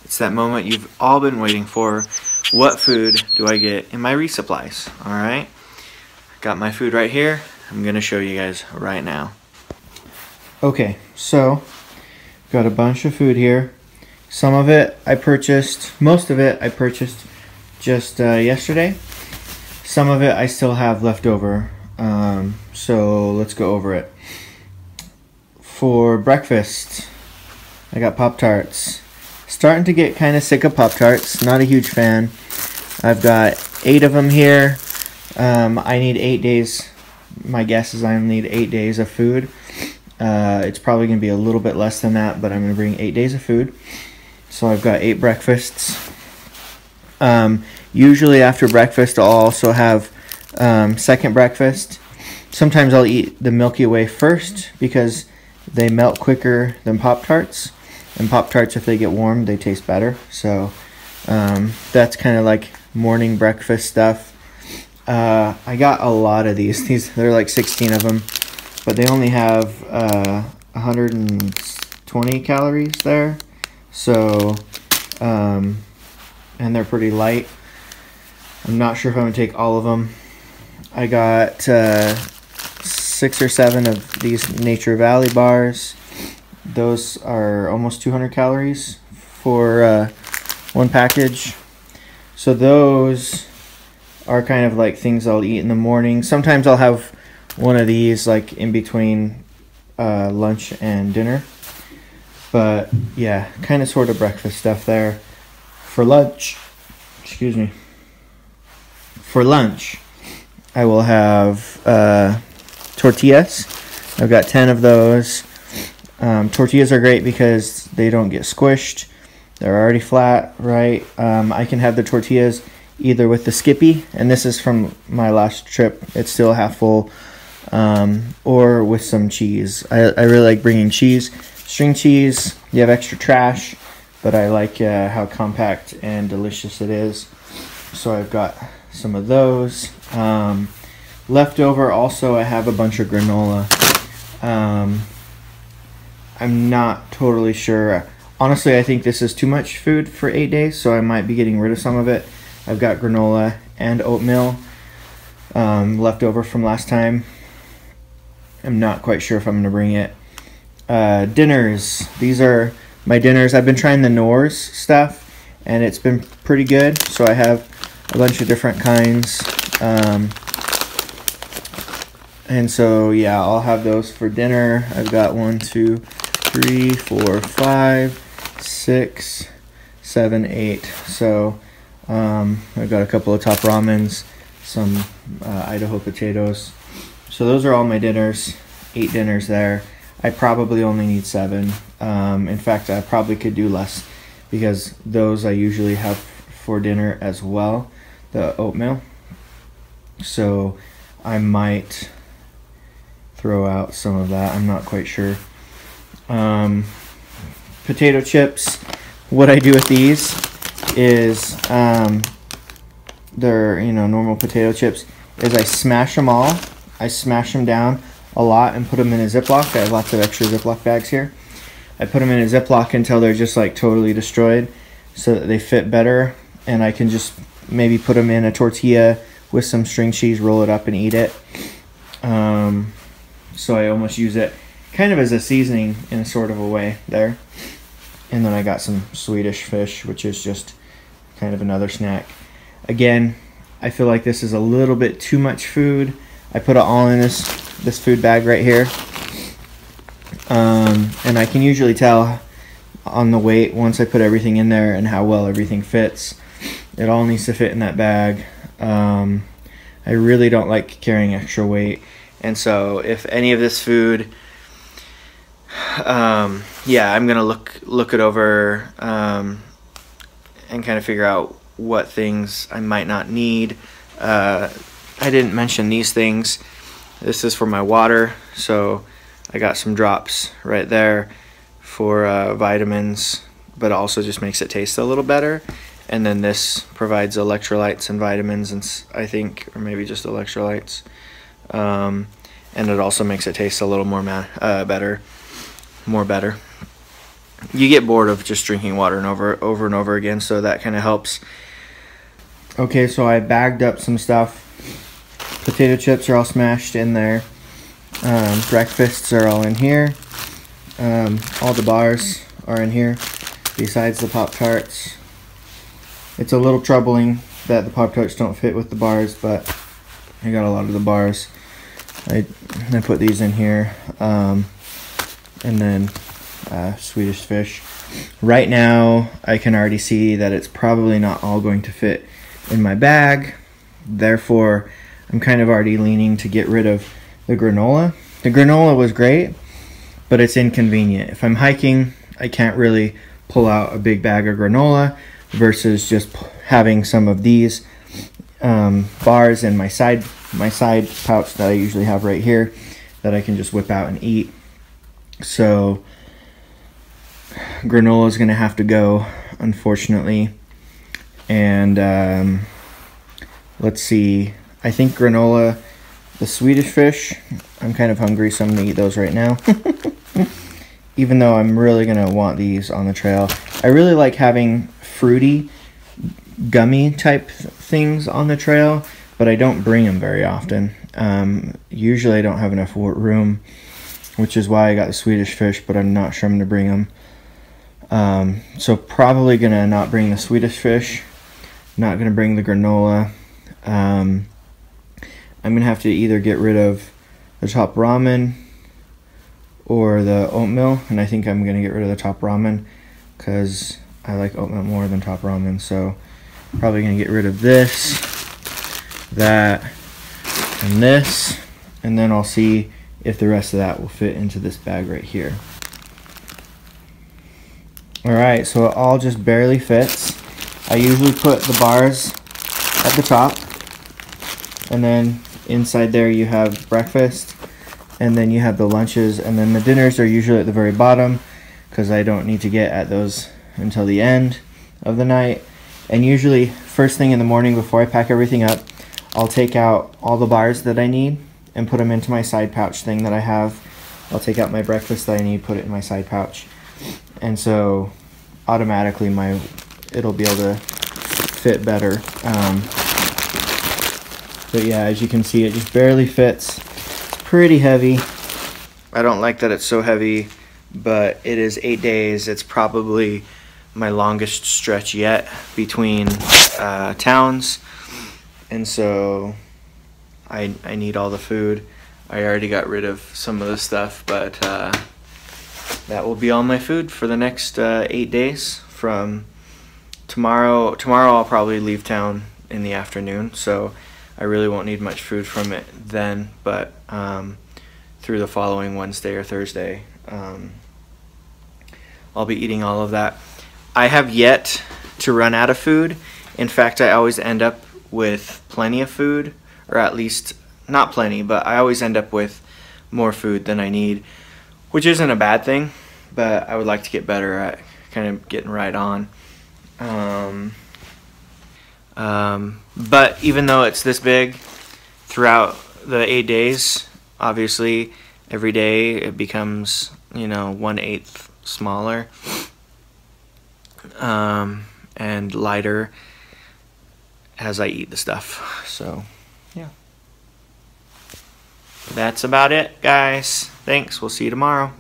It's that moment you've all been waiting for. What food do I get in my resupplies? All right, got my food right here. I'm gonna show you guys right now. Okay, so got a bunch of food here. Some of it I purchased, most of it I purchased just yesterday. Some of it I still have left over. So let's go over it. For breakfast, I got Pop-Tarts. Starting to get kind of sick of Pop-Tarts. Not a huge fan. I've got 8 of them here. I need 8 days. My guess is I need 8 days of food. It's probably going to be a little bit less than that, but I'm going to bring 8 days of food. So I've got 8 breakfasts. Usually after breakfast, I'll also have second breakfast. Sometimes I'll eat the Milky Way first because they melt quicker than Pop-Tarts. And Pop-Tarts, if they get warm, they taste better. So that's kind of like morning breakfast stuff. I got a lot of these. They're like 16 of them, but they only have 120 calories there. So, and they're pretty light. I'm not sure if I'm going to take all of them. I got 6 or 7 of these Nature Valley bars. Those are almost 200 calories for one package. So those are kind of like things I'll eat in the morning. Sometimes I'll have one of these like in between lunch and dinner. But yeah, kind of sort of breakfast stuff there. For lunch, excuse me. For lunch, I will have tortillas. I've got 10 of those. Tortillas are great because they don't get squished. They're already flat, right? I can have the tortillas either with the Skippy, and this is from my last trip. It's still half full, or with some cheese. I really like bringing cheese. String cheese, you have extra trash, but I like how compact and delicious it is. So I've got some of those. Leftover, also I have a bunch of granola. I'm not totally sure. Honestly, I think this is too much food for 8 days, so I might be getting rid of some of it. I've got granola and oatmeal left over from last time. I'm not quite sure if I'm going to bring it. Dinners. These are my dinners. I've been trying the Knorr's stuff, and it's been pretty good. So I have a bunch of different kinds. And so, yeah, I'll have those for dinner. I've got 1, 2, 3, 4, 5, 6, 7, 8. So I've got a couple of top ramens, some Idaho potatoes. So those are all my dinners. 8 dinners there. I probably only need 7. In fact, I probably could do less because those I usually have for dinner as well, the oatmeal. So I might throw out some of that. I'm not quite sure. Potato chips. What I do with these is they're normal potato chips. Is I smash them all. I smash them down a lot and put them in a Ziploc. I have lots of extra Ziploc bags here. I put them in a Ziploc until they're just like totally destroyed, so that they fit better, and I can just maybe put them in a tortilla with some string cheese, roll it up, and eat it. So I almost use it kind of as a seasoning in a sort of a way there. And then I got some Swedish fish, which is just kind of another snack. Again, I feel like this is a little bit too much food. I put it all in this food bag right here. And I can usually tell on the weight once I put everything in there and how well everything fits. It all needs to fit in that bag. I really don't like carrying extra weight. And so if any of this food, yeah, I'm gonna look it over and kind of figure out what things I might not need. I didn't mention these things. This is for my water, so I got some drops right there for vitamins, but also just makes it taste a little better. And then this provides electrolytes and vitamins, and I think, or maybe just electrolytes. And it also makes it taste a little more better. you get bored of just drinking water and over and over again, so that kind of helps. Okay, so I bagged up some stuff. Potato chips are all smashed in there. Breakfasts are all in here. All the bars are in here, besides the Pop-Tarts. It's a little troubling that the Pop-Tarts don't fit with the bars, but I got a lot of the bars. I put these in here. And then Swedish fish. Right now, I can already see that it's probably not all going to fit in my bag. Therefore, I'm kind of already leaning to get rid of the granola. The granola was great, but it's inconvenient. If I'm hiking, I can't really pull out a big bag of granola versus just having some of these bars in my side pouch that I usually have right here that I can just whip out and eat. So granola is going to have to go, unfortunately. And let's see, I think granola, the Swedish fish, I'm kind of hungry, so I'm going to eat those right now. Even though I'm really going to want these on the trail. I really like having fruity, gummy type things on the trail, but I don't bring them very often. Usually I don't have enough room, which is why I got the Swedish fish, but I'm not sure I'm going to bring them. So probably going to not bring the Swedish fish, not going to bring the granola. I'm going to have to either get rid of the top ramen or the oatmeal, and I think I'm going to get rid of the top ramen because I like oatmeal more than top ramen. So probably going to get rid of this, that, and this, and then I'll see if the rest of that will fit into this bag right here. Alright, so it all just barely fits. I usually put the bars at the top, and then inside there you have breakfast, and then you have the lunches, and then the dinners are usually at the very bottom because I don't need to get at those until the end of the night. And usually first thing in the morning before I pack everything up, I'll take out all the bars that I need and put them into my side pouch thing that I have. I'll take out my breakfast that I need, put it in my side pouch, and so automatically it'll be able to fit better. But yeah, as you can see, it just barely fits. It's pretty heavy. I don't like that it's so heavy, but it is 8 days. It's probably my longest stretch yet between towns, and so I need all the food. I already got rid of some of the stuff, but that will be all my food for the next 8 days. From tomorrow I'll probably leave town in the afternoon, so I really won't need much food from it then, but through the following Wednesday or Thursday, I'll be eating all of that. I have yet to run out of food. In fact, I always end up with plenty of food, or at least not plenty, but I always end up with more food than I need, which isn't a bad thing, but I would like to get better at kind of getting right on. But even though it's this big, throughout the 8 days, obviously every day it becomes, 1/8 smaller and lighter as I eat the stuff. So yeah, that's about it, guys. Thanks. We'll see you tomorrow.